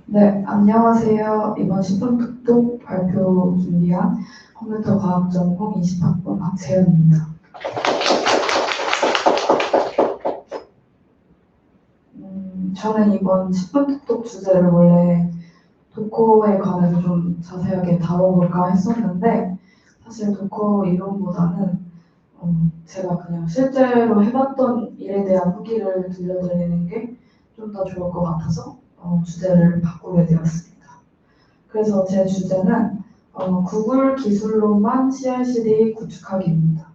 네, 안녕하세요. 이번 10분 특독 발표 준비한 컴퓨터 과학 전공 20학번 박채연입니다. 저는 이번 10분 특독 주제를 원래 도커에 관해서 좀 자세하게 다뤄볼까 했었는데 사실 도커 이론보다는 제가 그냥 실제로 해봤던 일에 대한 후기를 들려드리는 게 좀 더 좋을 것 같아서 주제를 바꾸게 되었습니다. 그래서 제 주제는 구글 기술로만 CI/CD 구축하기입니다.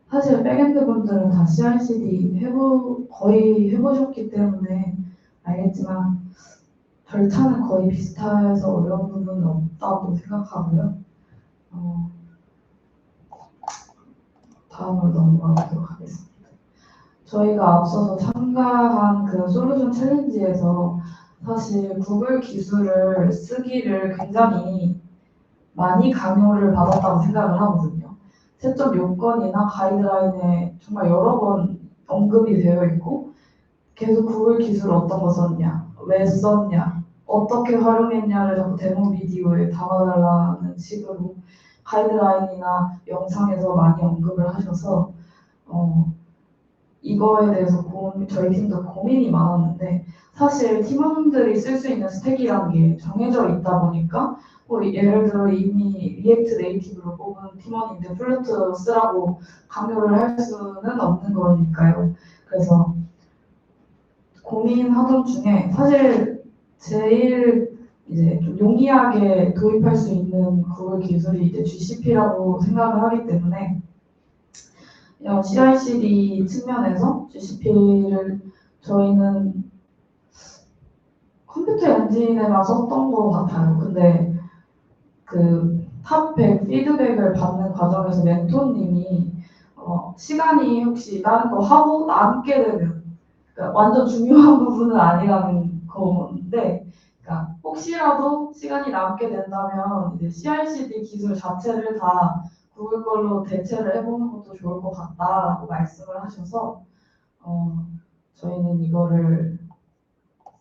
사실 백엔드 분들은 다 CI/CD 거의 해보셨기 때문에 알겠지만 절차는 거의 비슷해서 어려운 부분은 없다고 생각하고요. 다음으로 넘어가도록 하겠습니다. 저희가 앞서서 참가한 그 솔루션 챌린지에서 사실 구글 기술을 쓰기를 굉장히 많이 강요를 받았다고 생각을 하거든요. 채점 요건이나 가이드라인에 정말 여러 번 언급이 되어 있고 계속 구글 기술 어떤 거 썼냐, 왜 썼냐, 어떻게 활용했냐를 자꾸 데모 비디오에 담아달라는 식으로 가이드라인이나 영상에서 많이 언급을 하셔서 이거에 대해서 저희 팀도 고민이 많았는데 사실 팀원들이 쓸 수 있는 스택이라는 게 정해져 있다 보니까 예를 들어 이미 리액트 네이티브로 뽑은 팀원인데 플루트 쓰라고 강요를 할 수는 없는 거니까요. 그래서 고민하던 중에 사실 제일 이제 좀 용이하게 도입할 수 있는 구글 기술이 이제 GCP라고 생각을 하기 때문에 CI/CD 측면에서 GCP를 저희는 컴퓨터 엔진에만 썼던 것 같아요. 근데 그 탑 100 피드백을 받는 과정에서 멘토님이 시간이 혹시 다른 거 하고 남게 되면 그러니까 완전 중요한 부분은 아니라는 건데 그러니까 혹시라도 시간이 남게 된다면 이제 CI/CD 기술 자체를 다 구글 걸로 대체를 해보는 것도 좋을 것 같다라고 말씀을 하셔서 저희는 이거를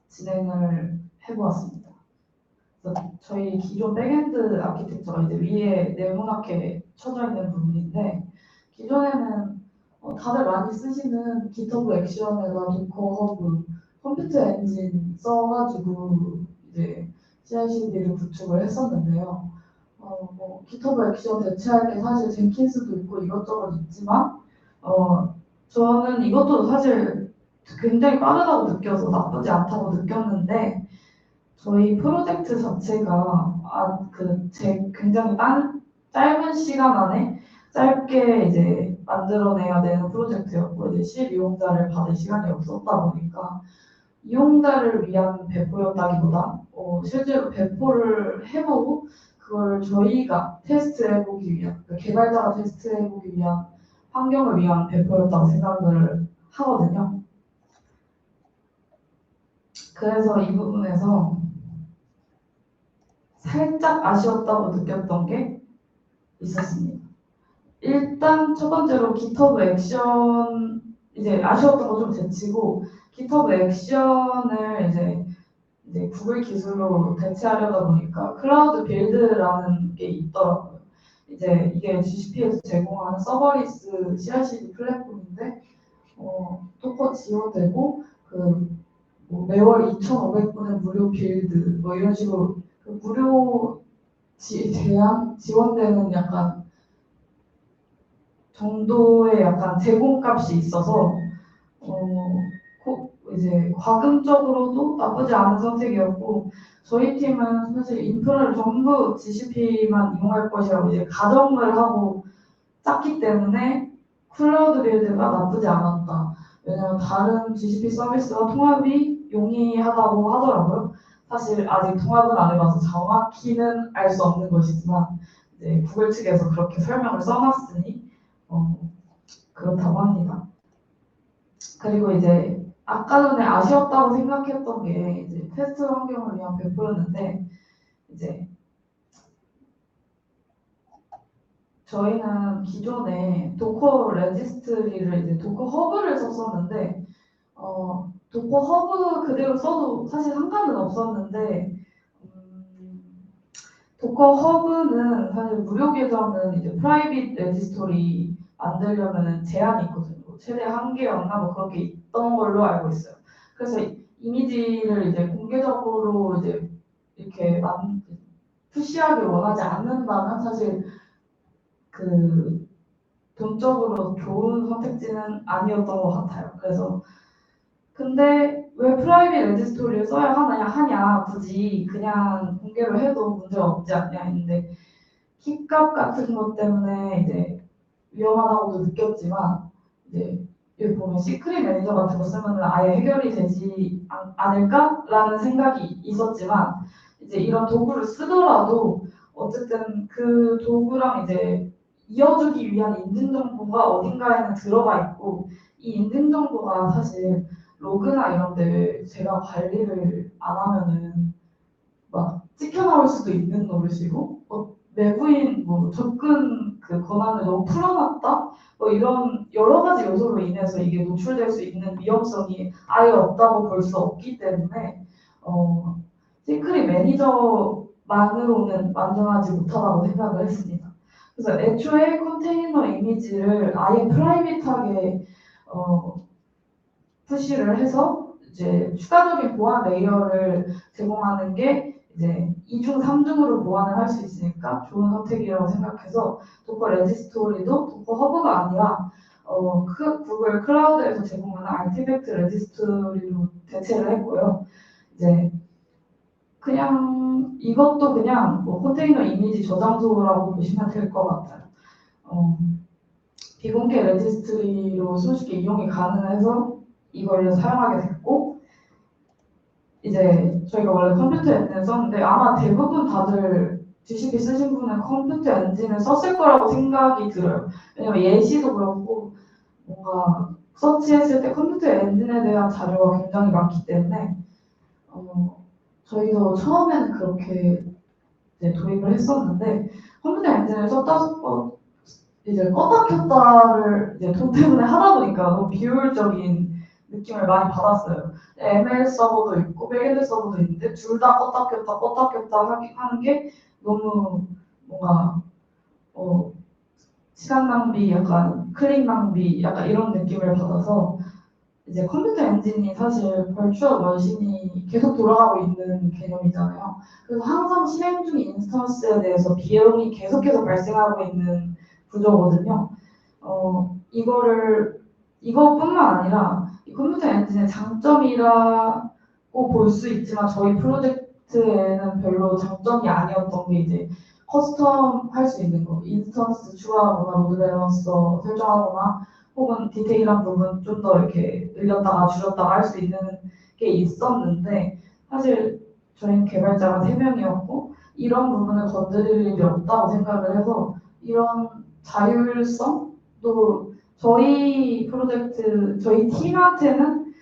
진행을 해보았습니다. 그래서 저희 기존 백엔드 아키텍처가 이제 위에 네모나게 쳐져 있는 부분인데 기존에는 다들 많이 쓰시는 기터브 액션에다 도커 허브 컴퓨터 엔진 써가지고 이제 CI/CD를 구축을 했었는데요. 기터브 액션 대체할 게 사실 젠킨스도 있고 이것저것 있지만 저는 이것도 사실 굉장히 빠르다고 느껴서 나쁘지 않다고 느꼈는데 저희 프로젝트 자체가 굉장히 짧은 시간 안에 짧게 이제 만들어내야 되는 프로젝트였고 이제 실이용자를 받을 시간이 없었다 보니까 이용자를 위한 배포였다기보다 실제로 배포를 해보고 그걸 저희가 테스트해보기 위한 개발자가 테스트해보기 위한 환경을 위한 배포였다고 생각을 하거든요. 그래서 이 부분에서 살짝 아쉬웠다고 느꼈던 게 있었습니다. 일단 첫 번째로 기터브 액션 이제 아쉬웠던 거 좀 제치고 기터브 액션을 이제 구글 기술로 대체하려다 보니까 클라우드 빌드라는 게 있더라고요. 이제 이게 GCP에서 제공하는 서버리스 CI/CD 플랫폼인데 도커 지원되고 매월 2,500분의 무료 빌드 이런 식으로 무료 지원되는 약간 정도의 약간 제공값이 있어서 이제 과금적으로도 나쁘지 않은 선택이었고 저희 팀은 사실 인프라를 전부 GCP만 이용할 것이라고 이제 가정을 하고 짰기 때문에 클라우드 빌드가 나쁘지 않았다. 왜냐면 다른 GCP 서비스와 통합이 용이하다고 하더라고요. 사실 아직 통합은 안 해봐서 정확히는 알 수 없는 것이지만 이제 구글 측에서 그렇게 설명을 써놨으니 그렇다고 합니다. 그리고 이제 아까 전에 아쉬웠다고 생각했던 게 이제 테스트 환경을 위한 배포였는데 이제 저희는 기존에 도커 레지스트리를 이제 도커 허브를 썼었는데 도커 허브 그대로 써도 사실 상관은 없었는데 도커 허브는 사실 무료 계정은 이제 프라이빗 레지스토리 만들려면 제한이 있거든요. 최대 한 개였나 뭐 그렇게 있던 걸로 알고 있어요. 그래서 이미지를 이제 공개적으로 이제 이렇게 푸시하기 원하지 않는다면 사실 그 돈적으로 좋은 선택지는 아니었던 것 같아요. 그래서 근데 왜 프라이빗 레지스토리를 써야 하냐 굳이 그냥 공개로 해도 문제가 없지 않냐 했는데 킥값 같은 것 때문에 이제 위험하다고도 느꼈지만 이제 여기 보면 시크릿 매니저 같은 거 쓰면 아예 해결이 되지 않을까라는 생각이 있었지만 이제 이런 도구를 쓰더라도 어쨌든 그 도구랑 이제 이어주기 위한 인증 정보가 어딘가에는 들어가 있고 이 인증 정보가 사실 로그나 이런 데 제가 관리를 안 하면은 막 찍혀 나올 수도 있는 노릇이고 내부인 뭐 접근 그 권한을 너무 풀어놨다 뭐 이런 여러 가지 요소로 인해서 이게 노출될 수 있는 위험성이 아예 없다고 볼 수 없기 때문에 시크릿 매니저만으로는 완전하지 못하다고 생각을 했습니다. 그래서 애초에 컨테이너 이미지를 아예 프라이빗하게 푸시를 해서 이제 추가적인 보안 레이어를 제공하는 게 이제 2중, 3중으로 보완을 할 수 있으니까 좋은 선택이라고 생각해서 도커 레지스토리도 도커 허브가 아니라 구글 클라우드에서 제공하는 아티팩트 레지스토리로 대체를 했고요. 이제 그냥 이것도 그냥 뭐 컨테이너 이미지 저장소라고 보시면 될 것 같아요. 비공개 레지스트리로 손쉽게 이용이 가능해서 이걸 사용하게 됐고 이제 저희가 원래 컴퓨터 엔진을 썼는데 아마 대부분 다들 GCP 쓰신 분은 컴퓨터 엔진을 썼을 거라고 생각이 들어요. 왜냐면 예시도 그렇고 뭔가 서치했을 때 컴퓨터 엔진에 대한 자료가 굉장히 많기 때문에 저희도 처음에는 그렇게 이제 도입을 했었는데 컴퓨터 엔진을 이제 껐다 켰다를 이제 돈 때문에 하다 보니까 너무 비효율적인 느낌을 많이 받았어요. ML 서버도 있고 백엔드 서버도 있는데 둘 다 껐다 켰다 하는 게 너무 뭔가 시간 낭비, 약간 클릭 낭비, 약간 이런 느낌을 받아서 이제 컴퓨터 엔진이 사실 벌추얼 머신이 계속 돌아가고 있는 개념이잖아요. 그래서 항상 실행 중인 인스턴스에 대해서 비용이 계속해서 발생하고 있는 구조거든요. 이것뿐만 아니라 이 컴퓨터 엔진의 장점이라고 볼 수 있지만 저희 프로젝트에는 별로 장점이 아니었던 게 이제 커스텀 할 수 있는 거, 인스턴스 추가하거나 로드 밸런서 설정하거나 혹은 디테일한 부분 좀 더 이렇게 늘렸다가 줄였다가 할 수 있는 게 있었는데 사실 저희는 개발자가 3명이었고 이런 부분을 건드릴 일이 없다고 생각을 해서 이런 자율성도 저희 프로젝트, 저희 팀한테는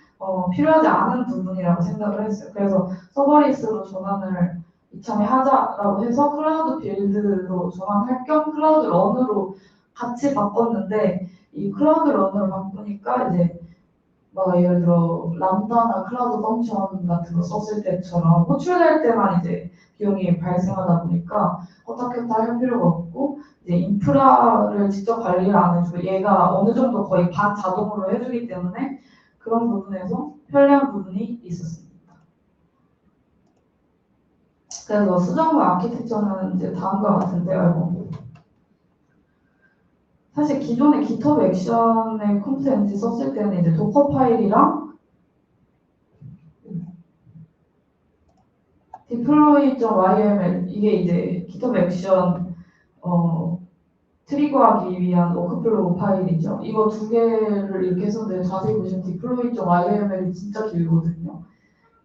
필요하지 않은 부분이라고 생각을 했어요. 그래서 서버리스로 전환을 이참에 하자라고 해서 클라우드 빌드로 전환할 겸 클라우드 런으로 같이 바꿨는데 이 클라우드 런으로 바꾸니까 이제 막 예를 들어 람다나 클라우드 펑션 같은 거 썼을 때처럼 호출될 때만 이제 비용이 발생하다 보니까 어떻게 할 필요가 없고 이제 인프라를 직접 관리를 안 해주고 얘가 어느 정도 거의 반자동으로 해주기 때문에 그런 부분에서 편리한 부분이 있었습니다. 그래서 수정과 아키텍처는 이제 다음과 같은데요. 사실 기존의 GitHub 액션의 컴퓨터 엔진 썼을 때는 이제 도커 파일이랑 deploy.yml 이게 이제 GitHub 액션 트리거하기 위한 워크플로우 파일이죠. 이거 두 개를 이렇게 했었는데 자세히 보시면 deploy.yml이 진짜 길거든요.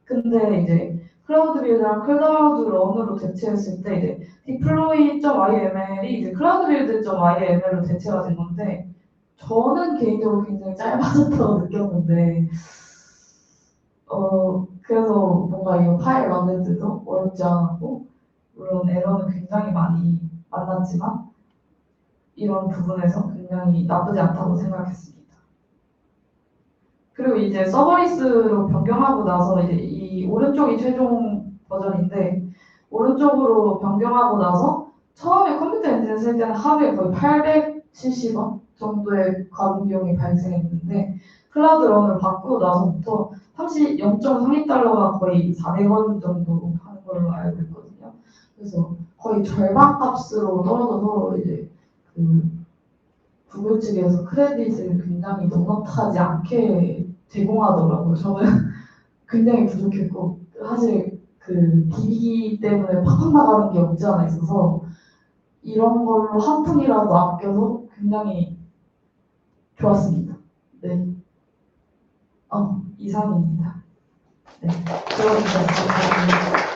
근데 이제 클라우드 빌드랑 클라우드 런으로 대체했을 때 이제 deploy.yml이 이제 클라우드 빌드.yml로 대체가 된 건데 저는 개인적으로 굉장히 짧아졌다고 느꼈는데 그래서 뭔가 이거 파일 만들 때도 어렵지 않았고 물론 에러는 굉장히 많이 만났지만 이런 부분에서 굉장히 나쁘지 않다고 생각했습니다. 그리고 이제 서버리스로 변경하고 나서 이제 이 오른쪽이 최종 버전인데 오른쪽으로 변경하고 나서 처음에 컴퓨터 엔진 쓸 때는 하루에 거의 870원 정도의 가동 비용이 발생했는데 클라우드 런으로 바꾸고 나서부터 0.32달러가 거의 400원 정도 하는 걸로 알고 있거든요. 그래서 거의 절반 값으로 떨어져서 이제 그 구글 측에서 크레딧을 굉장히 넉넉하지 않게 제공하더라고요. 저는 굉장히 부족했고 사실 그 비비기 때문에 팍팍 나가는 게 없지 않아 있어서 이런 걸로 한 푼이라도 아껴서 굉장히 좋았습니다. 네, 이상입니다. 네, 들어주셔서 감사합니다.